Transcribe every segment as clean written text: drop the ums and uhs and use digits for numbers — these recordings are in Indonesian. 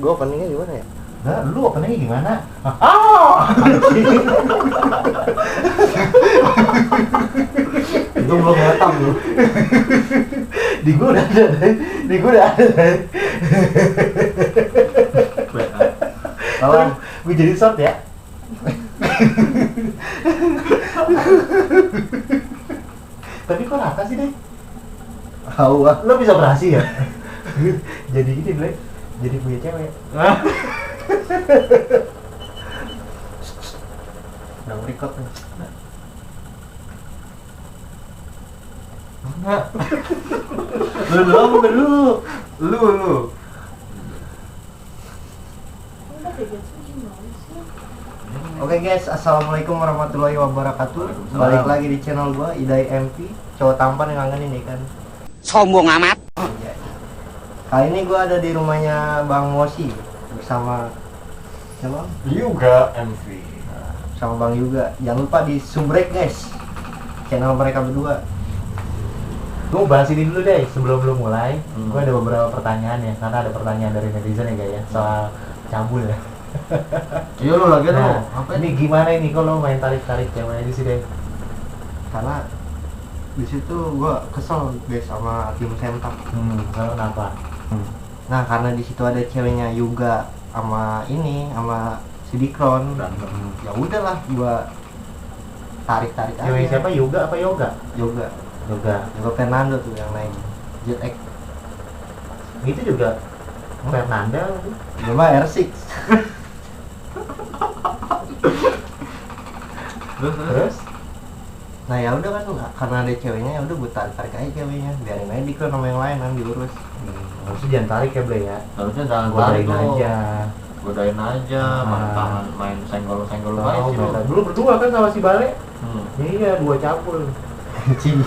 Lu openingnya gimana ya? Nah, lu openingnya gimana? Ah! Itu belum datang lu. Di gua udah ada, di gua udah ada. Kalau Gue jadi short ya. Tapi kok rata sih deh? tahu ah. Lo bisa berhasil ya? Jadi gini Blek, jadi punya cewek. Udah record nih. Enggak. Lu. Oke guys, assalamualaikum warahmatullahi wabarakatuh. Balik lagi di channel gua Idai MP, cowok tampan yang ngangenin nih kan. Sombong amat. Iya. Kali ini gua ada di rumahnya Bang Mosi bersama siapa? Juga MV. Sama Bang Yuga. Jangan lupa di subrek guys, channel mereka berdua. Gue bahas ini dulu deh sebelum lu mulai. Gue ada beberapa pertanyaan ya, karena ada pertanyaan dari netizen ya guys ya soal cabul ya. Iya lo lagi Nah, ini gimana ini kalau main tarik-tarik cewek aja sih deh? Karena di situ gua kesel guys sama tim Sentak. Kalau kenapa? Nah karena di situ ada ceweknya Yuga sama si Dikron. Ya udahlah gua tarik aja. Cewek siapa? Yuga apa Yoga? Yoga Fernando tuh yang naik Jet X. Itu juga Fernanda. Dia mah R6. Terus? Nah ya udah kan karena ada ceweknya ya udah gue tarik aja ceweknya, biarin aja Dikron sama yang lain kan diurus. Harusnya jangan tarik ya Ble ya. Harusnya jangan Godain tarik lo. aja. Godain aja, main senggol-senggol Oh, baik sih lo. dulu berdua kan sama si Bale. Hmm. Iya, dua cabul. Anjing.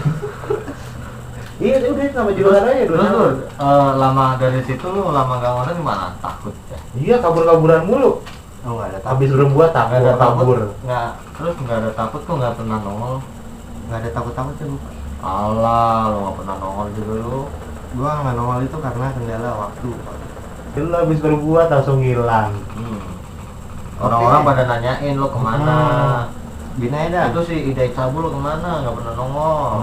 Iya, udah sama julukan aja dua Terus cabul. lu lama dari situ lu lama gak ngonten gimana? Takut ya? Iya, kabur-kaburan mulu. Oh nggak ada takut, Habis belum buat Gak ada kabur. Nggak, terus nggak ada takut kok nggak pernah nongol? nggak ada takut ya lupa. Alah, lu nggak pernah nongol juga lu. Gua nggak nongol itu karena kendala waktu. Lu habis berbuat langsung hilang. Orang-orang pada nanyain lo kemana? Gini aja dah. Itu si Idai Cabul kemana? Nggak pernah nongol.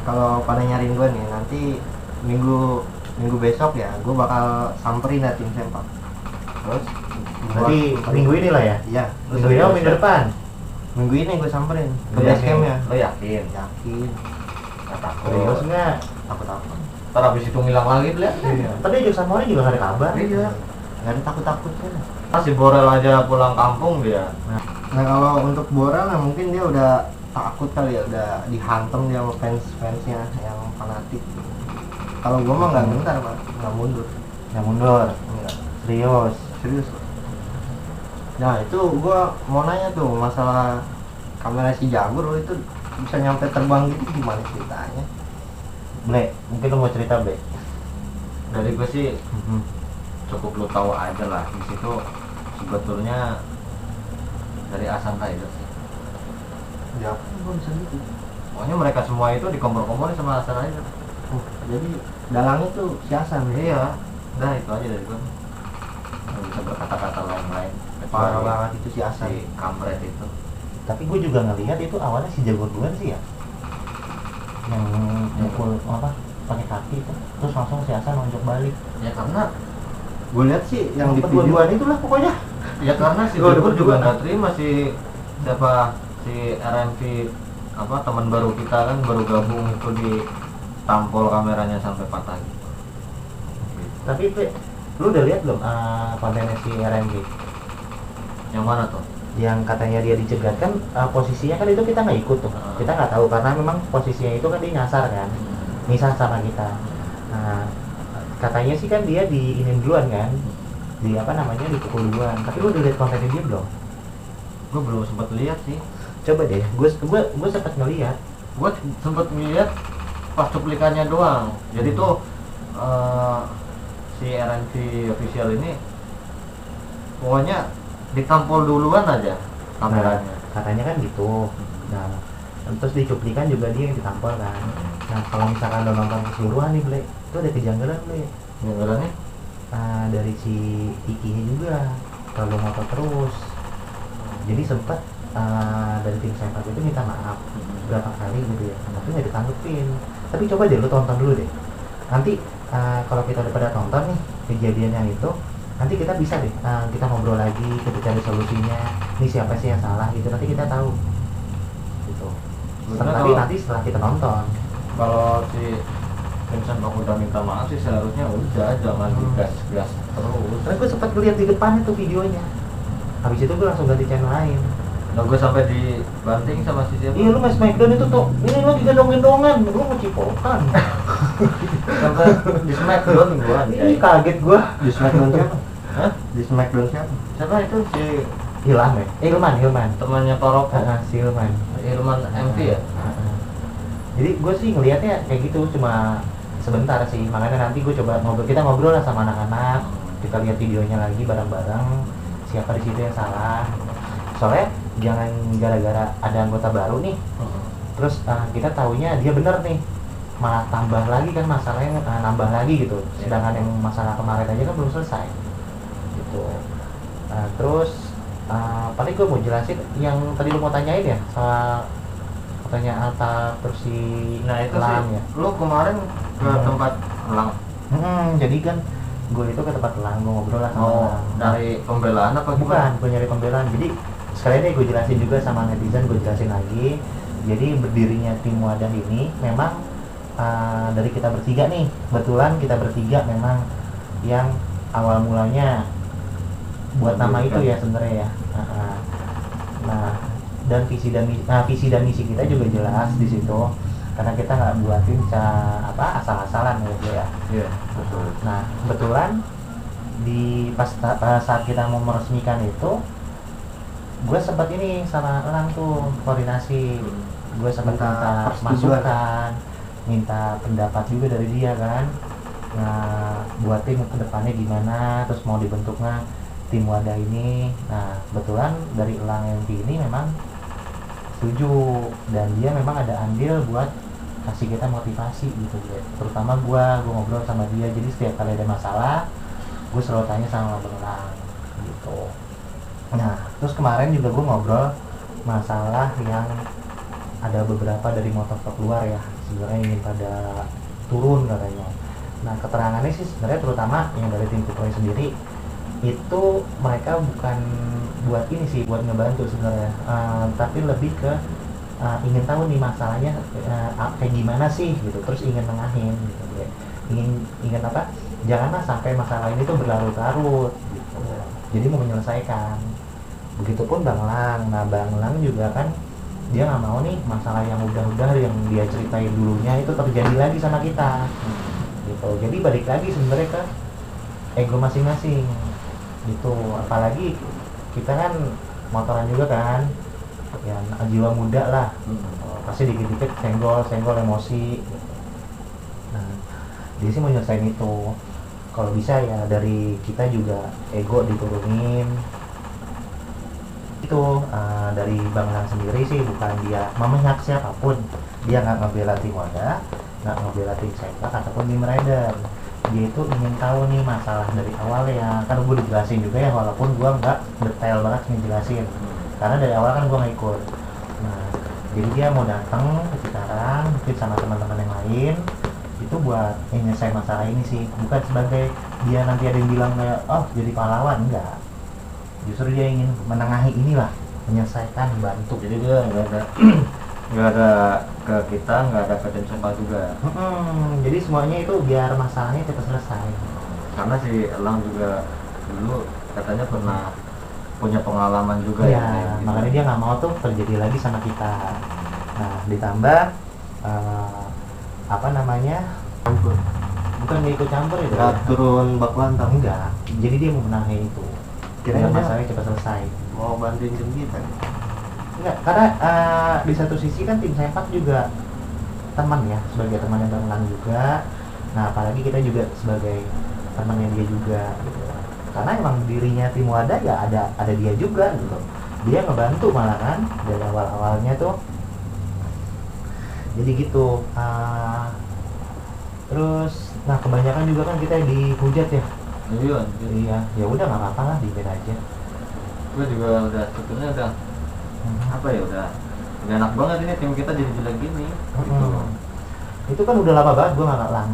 Kalau pada nyariin gue nih nanti minggu besok ya gue bakal samperin ya tim Sempak. Terus Nanti minggu ini lah ya. iya Minggu ini atau minggu depan? minggu ini gue samperin ke Lo base yakin? campnya. Lo yakin? Yakin, Nggak takut. Serius nggak? takut apa? Ntar abis itu ngilang lagi tuh ya. Tadi Jok sama orang juga nggak ada kabar. Iya. Nggak ada takutnya. Si Borel aja pulang kampung dia. Nah kalau untuk Borel ya mungkin dia udah takut kali ya, udah dihantam dia sama fansnya yang fanatik. Kalau gue mah nggak gentar pak, nggak mundur. Yang mundur. Enggak. Serius. Nah itu gua mau nanya tuh masalah kamera si Jagur itu bisa nyampe terbang gitu gimana ceritanya? Ble, mungkin lu mau cerita Ble. Dari gue sih cukup lu tahu aja lah di situ sebetulnya dari Asan Rider sih. Ya gua bisa gitu. Pokoknya mereka semua itu dikompor-komporin sama Asan Rider. Jadi dalangnya tuh si Hasan. Iya. Udah itu aja dari gue. Nggak bisa berkata-kata lain-lain. Parah Kecuali banget itu si Hasan. si kampret itu. Tapi gue juga ngelihat itu awalnya si Jaguar duluan sih ya. Yang mukul apa? Pakai kaki itu. Terus langsung si Hasan lonjok balik. Ya karena Gue lihat sih yang di video dua-duaan itulah pokoknya. ya karena si Gua Jagur juga berdua. nggak terima si siapa si RMV apa teman baru kita kan baru gabung itu di tampol kameranya sampai patah gitu. Tapi Ple, lu udah lihat belum kontennya si RMB? Yang mana tuh? Yang katanya dia dicegat kan posisinya kan itu kita nggak ikut tuh. Kita nggak tahu karena memang posisinya itu kan dia nyasar kan. Misah sama kita. Nah, katanya sih kan dia diinin duluan kan. Di apa namanya dipukul duluan. Tapi lu udah lihat kontennya dia belum? Gue belum sempat lihat sih. Coba deh, gue sempat ngeliat. Gue sempat ngeliat pas cuplikannya doang. Jadi tuh si RNV official ini pokoknya ditampol duluan aja kameranya. Nah, katanya kan gitu. Nah, terus di cuplikan juga dia yang ditampol kan. Nah, kalau misalkan lo nonton keseluruhan nih Ble, itu ada kejanggalan Ble. Kejanggalannya? dari si Iki juga terlalu ngotot terus. Jadi sempat dari tim Sempak itu minta maaf berapa kali gitu ya, tapi nggak ditanggepin. Tapi coba deh lu tonton dulu deh. Nanti kalau kita udah pada tonton nih kejadian yang itu, nanti kita bisa deh kita ngobrol lagi, kita cari solusinya. Ini siapa sih yang salah gitu, nanti kita tahu. Gitu. Tapi nanti setelah kita nonton. Kalau si Vincent Pak udah minta maaf sih seharusnya udah jangan digas-gas terus. Karena gue sempat lihat di depan itu videonya. Habis itu gue langsung ganti channel lain. Nah gue sampai dibanting sama si siapa? Iya lu main Smackdown itu tuh, ini lagi gendong-gendongan, lu mau cipokan. Sampai di Smackdown gue. Ih kaget gue. Di Smackdown siapa? Hah? Di Smackdown siapa? Siapa itu si Ilham ya? Hilman. temannya Paroko? Si Hilman. Ilman MV ya? Jadi gue sih ngelihatnya kayak gitu, cuma sebentar sih. Makanya nanti gue coba kita ngobrol lah sama anak-anak, kita lihat videonya lagi bareng-bareng, siapa di situ yang salah. Soalnya jangan gara-gara ada anggota baru nih, terus kita taunya dia bener nih, malah tambah lagi kan masalahnya, nambah lagi gitu. Sedangkan yang masalah kemarin aja kan belum selesai gitu. Terus paling gue mau jelasin yang tadi lu mau tanyain ya, soal katanya Alta terus si Nah itu Elang sih, ya. lu kemarin ke tempat Elang. Jadi kan gue itu ke tempat Elang, gue ngobrol lah sama Elang. Dari pembelaan apa gimana? Bukan nyari pembelaan. Jadi sekalian deh gue jelasin juga sama netizen, gue jelasin lagi. Jadi berdirinya tim Wadah ini memang dari kita bertiga nih. Kebetulan kita bertiga memang yang awal mulanya buat nama itu ya sebenarnya ya. Nah, dan visi dan misi kita juga jelas di situ, karena kita nggak buatin asal-asalan gitu ya. Iya, betul. Nah, kebetulan di saat kita mau meresmikan itu, gue sempat ini sama Elang tuh koordinasi, gue sempat minta masukan, minta pendapat juga dari dia kan. Nah, buat tim ke depannya gimana, terus mau dibentuknya tim Wadah ini. Nah, kebetulan dari Elang MV ini memang setuju, dan dia memang ada andil buat kasih kita motivasi gitu ya. Terutama gue ngobrol sama dia, jadi setiap kali ada masalah gue selalu tanya sama Bang Elang gitu. Nah, terus kemarin juga gue ngobrol masalah yang ada beberapa dari motor keluar ya, sebenarnya ingin pada turun katanya. Nah, keterangannya sih sebenarnya terutama yang dari tim Kuproy sendiri itu mereka bukan buat ini sih, buat ngebantu sebenarnya, tapi lebih ke ingin tahu nih masalahnya kayak gimana sih gitu, terus ingin nengahin gitu ya. ingin apa, janganlah sampai masalah ini tuh berlarut-larut gitu. Jadi mau menyelesaikan. Begitupun Bang Lang. Nah, Bang Lang juga kan dia nggak mau nih masalah yang udah yang dia ceritain dulunya itu terjadi lagi sama kita gitu. Jadi balik lagi sebenarnya ke ego masing-masing gitu. Apalagi kita kan motoran juga kan, ya jiwa muda lah, pasti dikit-dikit senggol emosi gitu. Nah, dia sih mau nyelesain itu. Kalau bisa ya dari kita juga ego diturunin itu. Dari Bang Lang sendiri sih bukan dia memihak siapapun, dia nggak ngebela tim Wadah, nggak ngebela tim Sempak ataupun tim Rider. Dia itu ingin tahu nih masalah dari awal ya, kan gue dijelasin juga ya, walaupun gue nggak detail banget ngejelasin karena dari awal kan gue nggak ikut. Nah, jadi dia mau datang ke Cikarang mungkin sama teman-teman yang lain itu buat menyelesaikan masalah ini sih, bukan sebagai dia nanti ada yang bilang kayak oh jadi pahlawan, enggak. Justru dia ingin menengahi inilah, menyelesaikan, bantu. Jadi dia nggak ada ke kita, nggak ada ke tim Sempak juga. Jadi semuanya itu biar masalahnya cepat selesai. Karena si Elang juga dulu katanya pernah punya pengalaman juga ya. Gitu. Makanya dia nggak mau tuh terjadi lagi sama kita. Nah, ditambah bukan dia ikut campur ya, Nggak turun bak lantam. enggak. Jadi dia mau menengahi itu. Biar masalahnya cepat selesai. Mau bantuin tim kita. Enggak, karena di satu sisi kan tim Sempak juga teman ya, sebagai teman yang Bang Lang juga. Nah, apalagi kita juga sebagai temannya dia juga gitu. Karena emang dirinya tim Wadah ya ada dia juga gitu. Dia ngebantu malah kan dari awal-awalnya tuh. Jadi gitu. Terus nah kebanyakan juga kan kita dihujat ya Iya anjir. Iya, ya udah nggak apa-apa lah, di aja. Gue juga udah sebetulnya udah apa ya, udah enak banget ini tim kita jadi jelek gini gitu. Itu kan udah lama banget gue nggak lang.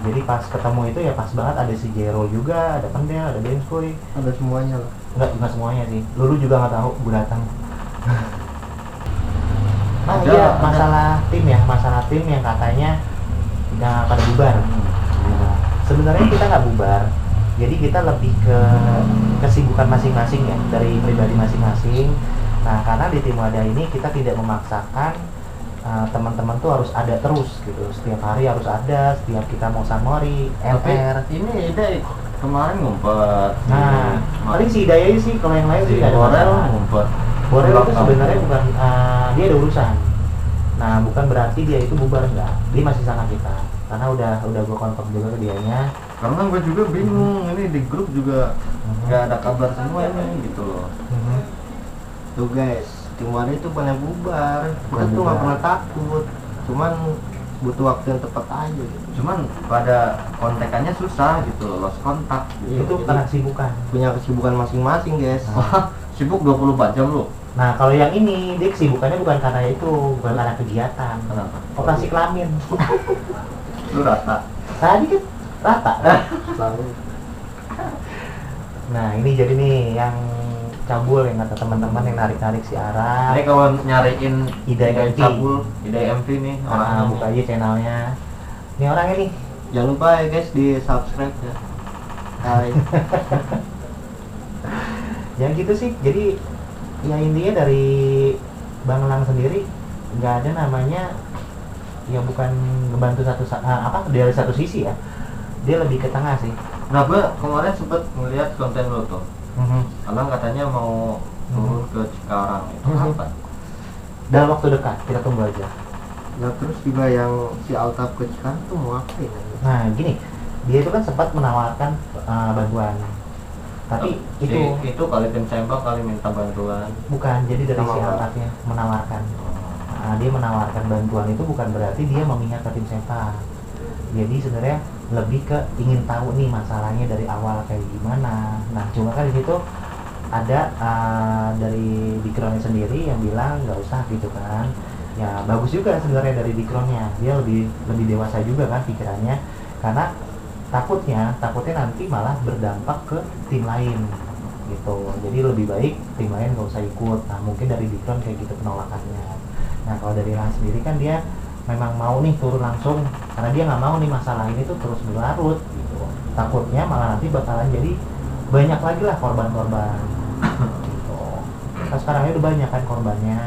Jadi pas ketemu itu ya pas banget, ada si Jero juga, ada Pendel, ada Benskoy, Ada semuanya lah. nggak semuanya sih. Lulu juga nggak tahu gue datang. Nah Ada, iya, ada. masalah tim yang katanya udah pada bubar. Nah, sebenarnya kita nggak bubar, jadi kita lebih ke kesibukan masing-masing ya, dari pribadi masing-masing. Nah karena di tim wadah ini kita tidak memaksakan teman-teman tuh harus ada terus gitu, setiap hari harus ada, setiap kita mau samori, Tapi LR. ini ide kemarin ngumpet. Nah paling si Hidayah sih, kalau yang lain sih si nggak ada Borel masalah. ngumpet. Borel itu Belakang. sebenarnya bukan, dia ada urusan. Nah bukan berarti dia itu bubar, enggak, dia masih sama kita karena udah gue kontak juga ke dianya. Karena gue juga bingung, ini di grup juga nggak ada kabar semua ini gitu loh. Tuh guys, tim wadah itu banyak bubar. Kita Bukan tuh nggak bubar. pernah takut. Cuman butuh waktu yang tepat aja gitu. Cuman pada kontekannya susah gitu loh, lost kontak gitu. Itu Jadi- karena kesibukan. Punya kesibukan masing-masing guys. Nah. Sibuk 24 jam lu. Nah kalau yang ini dia kesibukannya bukan karena itu, bukan karena kegiatan. Kenapa? Operasi kelamin. Lu rata. Tadi kan rata. Selalu. Nah ini jadi nih yang cabul yang kata teman-teman yang narik-narik si Ara. Ini kalau nyariin Hidayah MV. cabul, Hidayah MV nih orangnya. Buka aja channelnya. Ini orangnya nih. Jangan lupa ya guys di subscribe ya. Hai. Ya gitu sih. Jadi ya intinya dari Bang Lang sendiri nggak ada namanya, ya bukan ngebantu dari satu sisi ya. Dia lebih ke tengah sih. Nah, gue kemarin sempet ngeliat konten lo tuh. Alang katanya mau turun ke Cikarang itu Mhm. apa? Dalam waktu dekat, kita tunggu aja. Ya terus juga yang si Altaf ke Cikarang tuh mau ngapain aja? Nah gini, dia itu kan sempat menawarkan bantuan, tapi itu kali tim Sempak kali minta bantuan. bukan, jadi dari Sama si apa? Altafnya menawarkan. Dia menawarkan bantuan itu bukan berarti dia memihak ke tim Sempak. Jadi sebenarnya lebih ke ingin tahu nih masalahnya dari awal kayak gimana. Nah cuma kan di situ ada dari backgroundnya sendiri yang bilang nggak usah gitu kan. Ya bagus juga sebenarnya dari backgroundnya, dia lebih dewasa juga kan pikirannya, karena takutnya nanti malah berdampak ke tim lain gitu. Jadi lebih baik tim lain nggak usah ikut. Nah mungkin dari background kayak gitu penolakannya. Nah kalau dari Lang sendiri kan dia memang mau nih turun langsung, karena dia nggak mau nih masalah ini tuh terus berlarut gitu. Takutnya malah nanti bakalan jadi banyak lagi lah korban-korban gitu. Nah, sekarang udah banyak kan korbannya,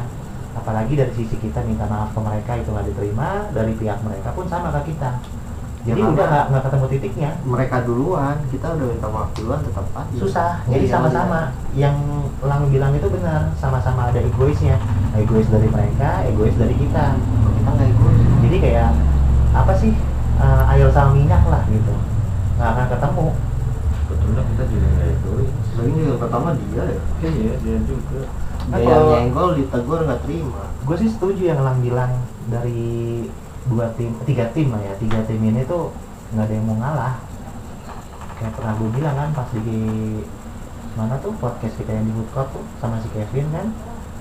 apalagi dari sisi kita minta maaf ke mereka itu nggak diterima, dari pihak mereka pun sama ke kita. Jadi Ya, udah karena nggak ketemu titiknya. Mereka duluan, kita udah minta maaf duluan tetap aja. Susah. Jadi Iya, sama-sama yang Lang bilang itu benar, sama-sama ada egoisnya. Egois dari mereka, egois dari kita. Kita nggak ikut. Jadi kayak apa sih, air sama minyak lah gitu, nggak akan ketemu. Betulnya kita juga nggak egois. Lagi juga pertama dia ya. Iya, dia juga. Nah, Dia yang kalau- nyenggol ditegur nggak terima. Gue sih setuju yang Lang bilang, dari tiga tim lah ya, tiga tim ini tuh nggak ada yang mau ngalah. Kayak pernah gue bilang kan pas di mana tuh podcast kita yang di Woodcourt tuh sama si Kevin kan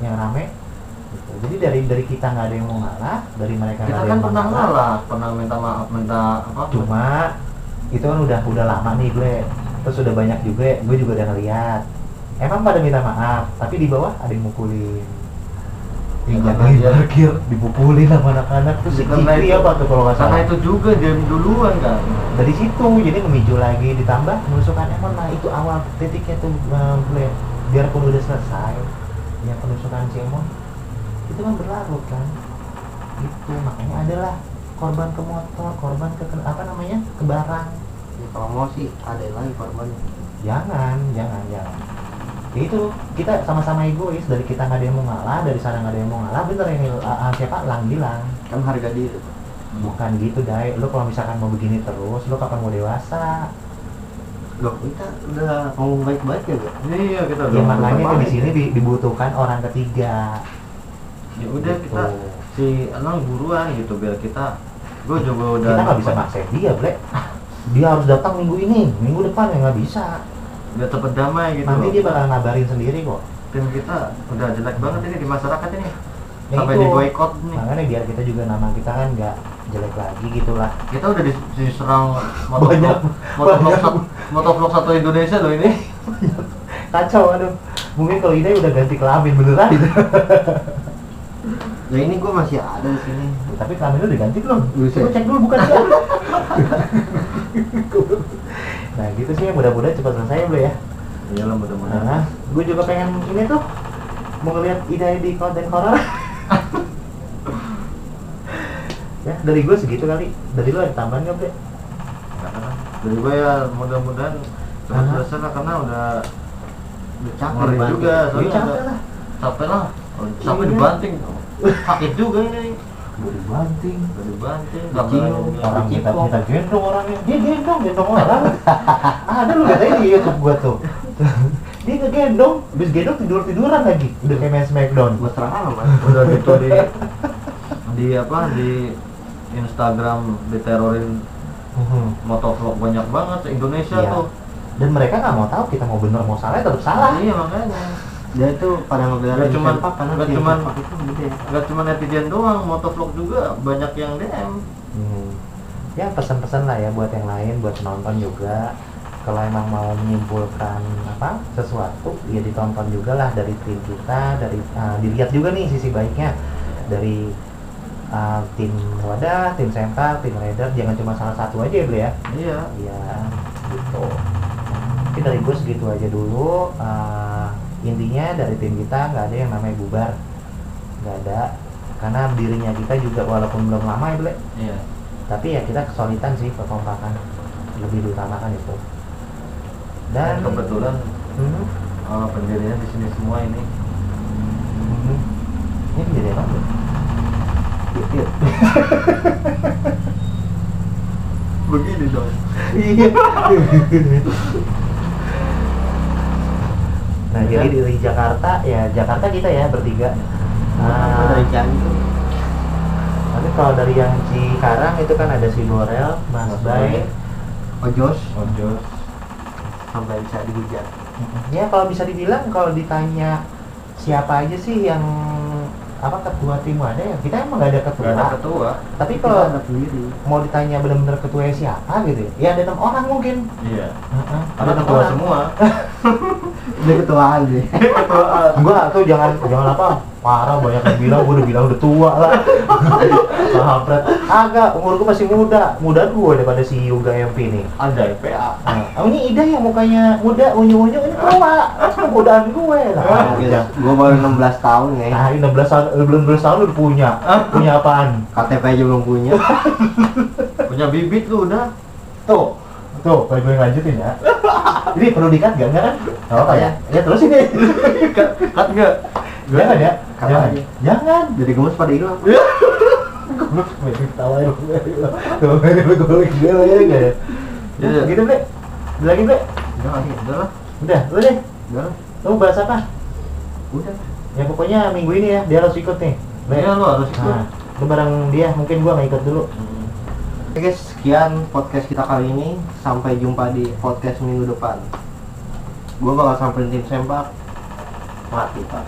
yang rame gitu. Jadi dari kita nggak ada yang mau ngalah, dari mereka nggak Kita ada kan yang mau pernah ngalah, pernah minta maaf, minta apa? Cuma itu kan udah lama nih gue, terus udah banyak juga, gue juga udah ngeliat emang pada minta maaf, tapi di bawah ada yang mukulin. Ya, Yang karena jagain dia- parkir dipukulin sama anak-anak, terus Karena Fikri itu- apa tuh kalau nggak Karena salah. itu juga dia duluan kan. Dari situ jadi memicu lagi, ditambah penusukan Emon. Nah itu awal titiknya tuh, gue biarpun udah selesai yang penusukan si Emon itu kan berlarut kan, itu makanya adalah korban ke motor, korban ke apa namanya, ke barang. Ya, kalau mau sih ada lagi korbannya. Jangan. Ya itu kita sama-sama egois, dari kita nggak ada yang mau ngalah, dari sana nggak ada yang mau ngalah. Bener yang siapa Lang bilang, Kan harga diri. bukan gitu Dai. Lo kalau misalkan mau begini terus, lo kapan mau dewasa? Loh, kita udah ngomong baik-baik ya, Bro? Iya, kita Ya udah makanya ngomong di sini baik. dibutuhkan orang ketiga. Ya udah Gitu. kita si Anang buruan gitu biar kita. Gue juga udah. Kita nggak bisa maksain dia, Ble. dia harus datang minggu ini, minggu depan ya nggak bisa. Biar cepet damai gitu. Nanti loh. dia bakal ngabarin sendiri kok. Tim kita udah jelek banget ini di masyarakat ini. Ya Sampai itu. di boykot nih. Makanya biar kita juga nama kita kan nggak jelek lagi gitulah. Kita udah diserang Banyak. motovlog satu Indonesia loh ini. Kacau, aduh. Mungkin kalau Ida udah ganti kelamin beneran gitu. Ya ini gue masih ada di sini. Tapi kelamin lu diganti belum? Buset. Coba cek dulu bukan sih. Nah gitu sih, mudah-mudahan cepat selesai ya, Bro ya. Iyalah mudah-mudahan. Nah, gue juga pengen ini tuh mau ngeliat Ida di konten horor. Ya, dari gue segitu kali. Dari lu ada tambahan nggak, Bre? Dari gue ya mudah-mudahan cepat Aha. selesai lah karena udah Capek ngeri banget. juga Iya, soalnya capek ada- lah. capek lah sampai Iya. dibanting sakit juga ini Gue dibanting. udah dibanting Dicinum. Orang kita Dicipok. kita gendong orangnya. Dia gendong orang. Ada lu katanya di YouTube gua tuh. Dia ngegendong, habis gendong tiduran lagi. Udah kayak main Smackdown. Gue serang mas. udah gitu di apa di Instagram diterorin motovlog banyak banget se Indonesia Iya. tuh. Dan mereka nggak mau tahu kita mau bener mau salah tetap salah. Iya makanya Dia itu pada ngebelain Nggak cuman- Sempak karena nggak tim cuman- Sempak itu gede. nggak cuma netizen doang, motovlog juga banyak yang DM. Ya pesan-pesan lah ya buat yang lain, buat penonton juga. Kalau emang mau menyimpulkan apa sesuatu, ya ditonton juga lah dari tim kita, dari dilihat juga nih sisi baiknya dari tim Wadah, tim Sempak, tim Raider, jangan cuma salah satu aja ya, Bre ya. Iya. Iya, gitu. Mungkin dari gue segitu aja dulu. Intinya dari tim kita nggak ada yang namanya bubar, nggak ada. Karena dirinya kita juga walaupun belum lama ya, Bre, Iya. tapi ya kita kesulitan sih, kekompakan lebih diutamakan itu. Dan Dan kebetulan Mhm. pendirinya di sini semua ini. Mhm. Ini menjadi apa, Bre? Iya. Begini dong. Iya. Nah, jadi dari Jakarta ya Jakarta kita ya bertiga. Dari Cianjur. Tapi kalau dari yang Cikarang itu kan ada si Borel, Mas Bay. Ojos Ojos. sampai bisa dihujat. Ya kalau bisa dibilang kalau ditanya siapa aja sih yang apa ketua tim ada ya kita emang nggak ada ketua. Gak ada ketua. Tapi Kita kalau ada pendiri. mau ditanya benar-benar ketua siapa gitu ya ada 6 orang mungkin. Iya. Heeh. Ada ketua semua. Dia ketuaan sih. Ketuaan. Enggak tuh jangan apa parah banyak yang bilang gue udah tua lah. Sahabat agak umur gue masih muda gue daripada si Yoga MP nih. Ada PA. Nah, ini Ida yang mukanya muda unyu-unyu ini tua godaan gue lah. Gue baru 16 tahun ya. Nah, ini 16 tahun udah punya apaan? KTP aja belum punya. Punya bibit lu udah. Tuh, kalau gue lanjutin ya. Ini perlu dikat gak? Enggak kan? Gak apa ya? Ya terus ini. Cut enggak? Jangan ya? Cut Jangan. aja. Jangan. Jadi gemes pada hilang. Goblok, gue ketawain gue. Gue ya enggak ya? Iya. Gitu, Bre. Lagi, Bre. Udah kali, udah lah. Udah, lu deh. Udah lah. Lu bahas apa? Udah. Ya pokoknya minggu ini ya, dia harus ikut nih. Bre. Iya lu harus ikut. Nah, lu bareng dia, mungkin gua nggak ikut dulu. Oke guys, sekian podcast kita kali ini. Sampai jumpa di podcast minggu depan. Gue bakal samperin tim Sempak. Mati pak.